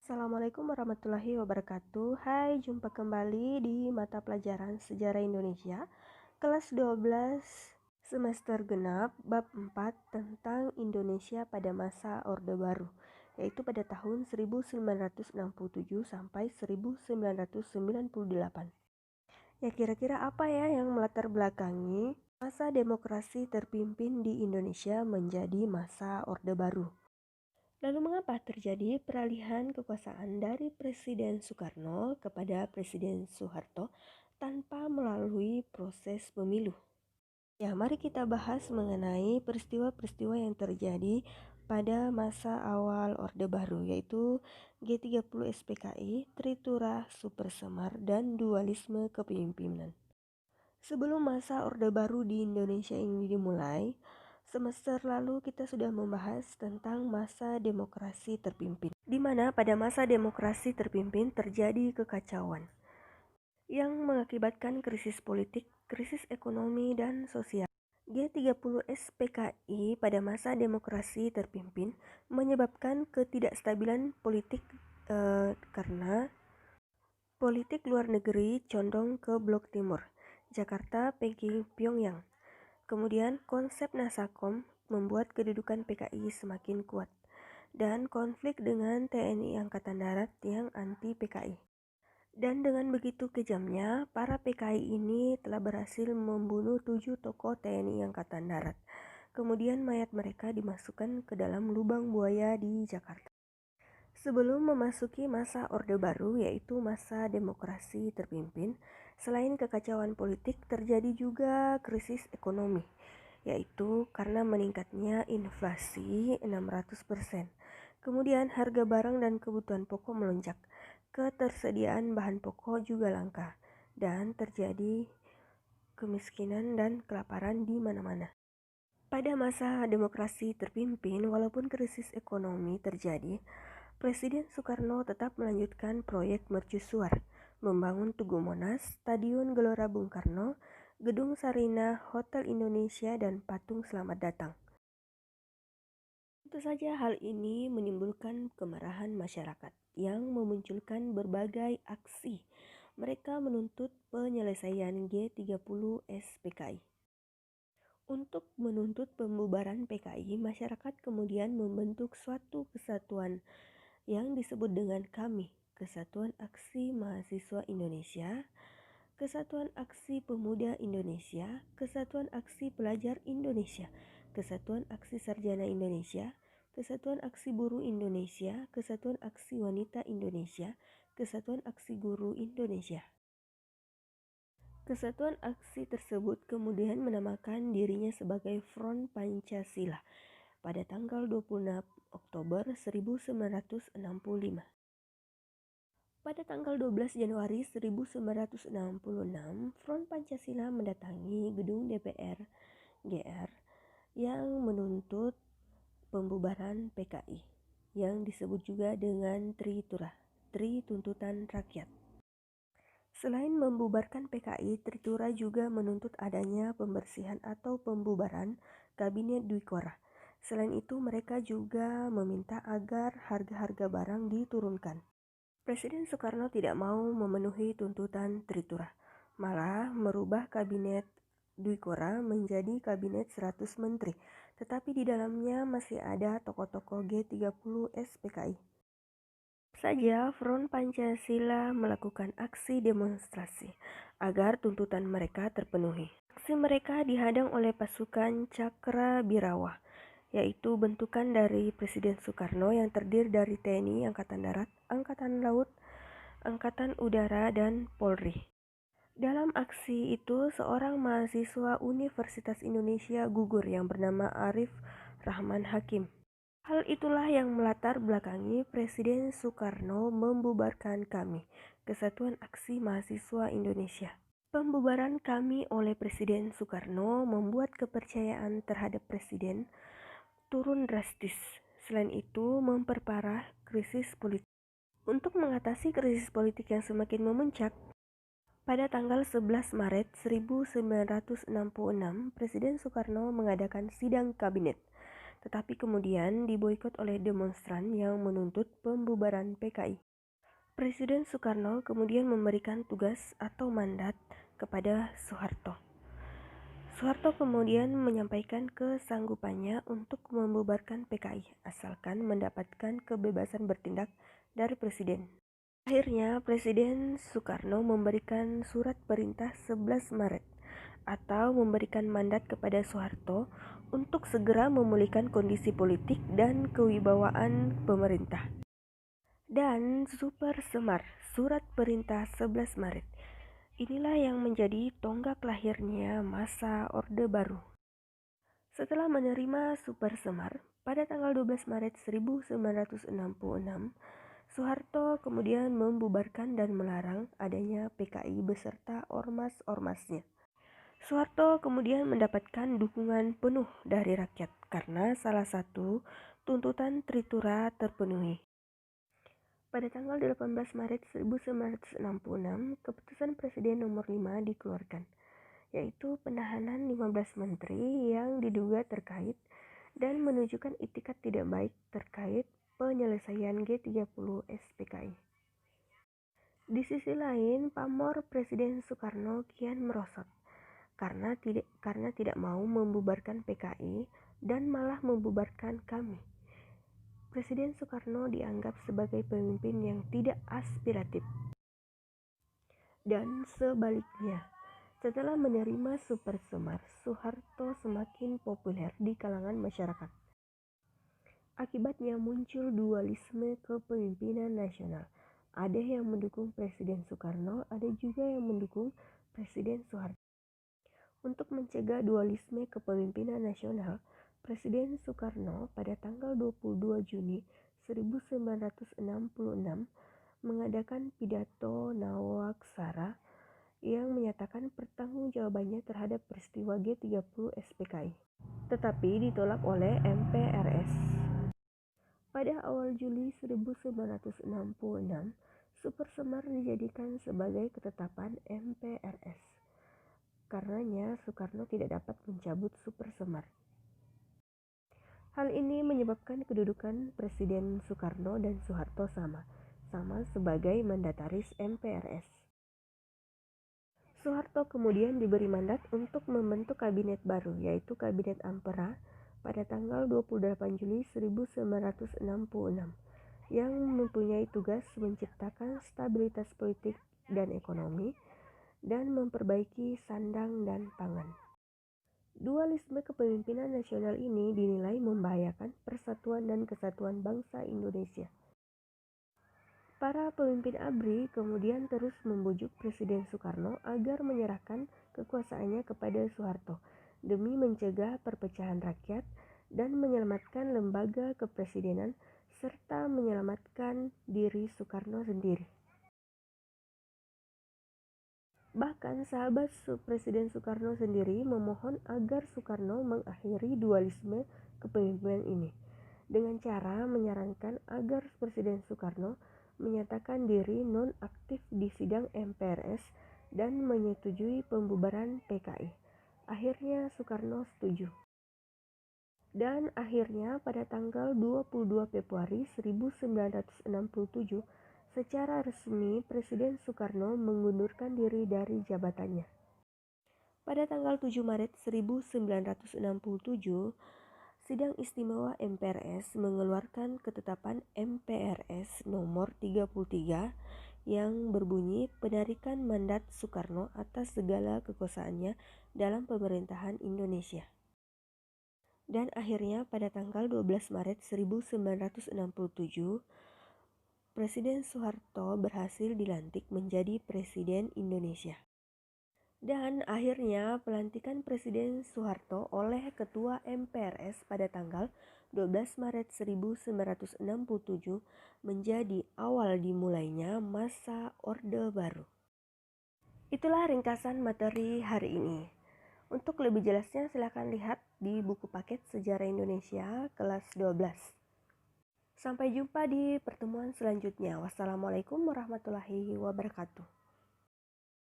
Assalamualaikum warahmatullahi wabarakatuh. Hai, jumpa kembali di mata pelajaran Sejarah Indonesia kelas 12 semester genap bab 4 tentang Indonesia pada masa Orde Baru, yaitu pada tahun 1967 sampai 1998. Ya, kira-kira apa ya yang melatar belakangi masa demokrasi terpimpin di Indonesia menjadi masa Orde Baru? Lalu mengapa terjadi peralihan kekuasaan dari Presiden Soekarno kepada Presiden Soeharto tanpa melalui proses pemilu? Ya, mari kita bahas mengenai peristiwa-peristiwa yang terjadi pada masa awal Orde Baru, yaitu G30 SPKI, Tritura Super Semar, dan dualisme kepemimpinan. Sebelum masa Orde Baru di Indonesia ini dimulai, semester lalu kita sudah membahas tentang masa demokrasi terpimpin, di mana pada masa demokrasi terpimpin terjadi kekacauan yang mengakibatkan krisis politik, krisis ekonomi, dan sosial. G30 SPKI pada masa demokrasi terpimpin menyebabkan ketidakstabilan politik karena politik luar negeri condong ke blok timur, Jakarta, Peking, Pyongyang. Kemudian konsep Nasakom membuat kedudukan PKI semakin kuat dan konflik dengan TNI Angkatan Darat yang anti PKI. Dan dengan begitu kejamnya, para PKI ini telah berhasil membunuh 7 tokoh TNI Angkatan Darat. Kemudian mayat mereka dimasukkan ke dalam lubang buaya di Jakarta. Sebelum memasuki masa Orde Baru, yaitu masa demokrasi terpimpin, selain kekacauan politik terjadi juga krisis ekonomi, yaitu karena meningkatnya inflasi 600%. Kemudian harga barang dan kebutuhan pokok melonjak, ketersediaan bahan pokok juga langka, dan terjadi kemiskinan dan kelaparan di mana-mana. Pada masa demokrasi terpimpin, walaupun krisis ekonomi terjadi, Presiden Soekarno tetap melanjutkan proyek mercusuar, membangun Tugu Monas, Stadion Gelora Bung Karno, Gedung Sarinah, Hotel Indonesia, dan patung Selamat Datang. Tentu saja hal ini menimbulkan kemarahan masyarakat yang memunculkan berbagai aksi. Mereka menuntut penyelesaian G30 SPKI. Untuk menuntut pembubaran PKI, masyarakat kemudian membentuk suatu kesatuan yang disebut dengan KAMI, Kesatuan Aksi Mahasiswa Indonesia, Kesatuan Aksi Pemuda Indonesia, Kesatuan Aksi Pelajar Indonesia, Kesatuan Aksi Sarjana Indonesia, Kesatuan Aksi Buruh Indonesia, Kesatuan Aksi Wanita Indonesia, Kesatuan Aksi Guru Indonesia. Kesatuan aksi tersebut kemudian menamakan dirinya sebagai Front Pancasila pada tanggal 26 Oktober 1965. Pada tanggal 12 Januari 1966, Front Pancasila mendatangi gedung DPR GR yang menuntut pembubaran PKI yang disebut juga dengan Tritura, Tri Tuntutan Rakyat. Selain membubarkan PKI, Tritura juga menuntut adanya pembersihan atau pembubaran Kabinet Dwi Korah. Selain itu, mereka juga meminta agar harga-harga barang diturunkan. Presiden Soekarno tidak mau memenuhi tuntutan Tritura, malah merubah Kabinet Dwi Korah menjadi Kabinet 100 Menteri, tetapi di dalamnya masih ada tokoh-tokoh G30 SPKI. Saja Front Pancasila melakukan aksi demonstrasi agar tuntutan mereka terpenuhi. Aksi mereka dihadang oleh pasukan Cakra Birawa, yaitu bentukan dari Presiden Soekarno yang terdiri dari TNI Angkatan Darat, Angkatan Laut, Angkatan Udara, dan Polri. Dalam aksi itu, seorang mahasiswa Universitas Indonesia gugur yang bernama Arif Rahman Hakim. Hal itulah yang melatar belakangi Presiden Soekarno membubarkan KAMI, Kesatuan Aksi Mahasiswa Indonesia. Pembubaran KAMI oleh Presiden Soekarno membuat kepercayaan terhadap Presiden turun drastis. Selain itu, memperparah krisis politik. Untuk mengatasi krisis politik yang semakin memuncak, pada tanggal 11 Maret 1966, Presiden Soekarno mengadakan sidang kabinet. tetapi kemudian diboikot oleh demonstran yang menuntut pembubaran PKI. Presiden Soekarno kemudian memberikan tugas atau mandat kepada Soeharto. Soeharto kemudian menyampaikan kesanggupannya untuk membubarkan PKI asalkan mendapatkan kebebasan bertindak dari Presiden. Akhirnya Presiden Soekarno memberikan surat perintah 11 Maret atau memberikan mandat kepada Soeharto untuk segera memulihkan kondisi politik dan kewibawaan pemerintah. Dan Super Semar, Surat Perintah 11 Maret. Inilah yang menjadi tonggak lahirnya masa Orde Baru. Setelah menerima Super Semar, pada tanggal 12 Maret 1966, Soeharto kemudian membubarkan dan melarang adanya PKI beserta ormas-ormasnya. Soeharto kemudian mendapatkan dukungan penuh dari rakyat karena salah satu tuntutan Tritura terpenuhi. Pada tanggal 18 Maret 1966, keputusan Presiden nomor 5 dikeluarkan, yaitu penahanan 15 menteri yang diduga terkait dan menunjukkan itikat tidak baik terkait penyelesaian G30 SPKI. Di sisi lain, pamor Presiden Soekarno kian merosot karena tidak mau membubarkan PKI dan malah membubarkan kami. Presiden Soekarno dianggap sebagai pemimpin yang tidak aspiratif. Dan sebaliknya, setelah menerima Super Semar, Soeharto semakin populer di kalangan masyarakat. Akibatnya muncul dualisme kepemimpinan nasional. Ada yang mendukung Presiden Soekarno, ada juga yang mendukung Presiden Soeharto. Untuk mencegah dualisme kepemimpinan nasional, Presiden Soekarno pada tanggal 22 Juni 1966 mengadakan pidato Nawaksara yang menyatakan pertanggungjawabannya terhadap peristiwa G30 SPKI, tetapi ditolak oleh MPRS. Pada awal Juli 1966, Super Semar dijadikan sebagai ketetapan MPRS. Karenanya Soekarno tidak dapat mencabut Super Semar. Hal ini menyebabkan kedudukan Presiden Soekarno dan Soeharto sama sebagai mandataris MPRS. Soeharto kemudian diberi mandat untuk membentuk kabinet baru, yaitu Kabinet Ampera pada tanggal 28 Juli 1966 yang mempunyai tugas menciptakan stabilitas politik dan ekonomi dan memperbaiki sandang dan pangan. Dualisme kepemimpinan nasional ini dinilai membahayakan persatuan dan kesatuan bangsa Indonesia. Para pemimpin ABRI kemudian terus membujuk Presiden Soekarno agar menyerahkan kekuasaannya kepada Soeharto demi mencegah perpecahan rakyat dan menyelamatkan lembaga kepresidenan serta menyelamatkan diri Soekarno sendiri. Bahkan sahabat Presiden Soekarno sendiri memohon agar Soekarno mengakhiri dualisme kepemimpinan ini dengan cara menyarankan agar Presiden Soekarno menyatakan diri non-aktif di sidang MPRS dan menyetujui pembubaran PKI. Akhirnya Soekarno setuju. Dan akhirnya pada tanggal 22 Februari 1967 secara resmi Presiden Soekarno mengundurkan diri dari jabatannya. Pada tanggal 7 Maret 1967, Sidang Istimewa MPRS mengeluarkan ketetapan MPRS nomor 33 yang berbunyi penarikan mandat Soekarno atas segala kekuasaannya dalam pemerintahan Indonesia. Dan akhirnya pada tanggal 12 Maret 1967, Presiden Soeharto berhasil dilantik menjadi Presiden Indonesia. Dan akhirnya pelantikan Presiden Soeharto oleh Ketua MPRS pada tanggal 12 Maret 1967 menjadi awal dimulainya masa Orde Baru. Itulah ringkasan materi hari ini. Untuk lebih jelasnya silakan lihat di buku paket Sejarah Indonesia kelas 12. Sampai jumpa di pertemuan selanjutnya. Wassalamualaikum warahmatullahi wabarakatuh.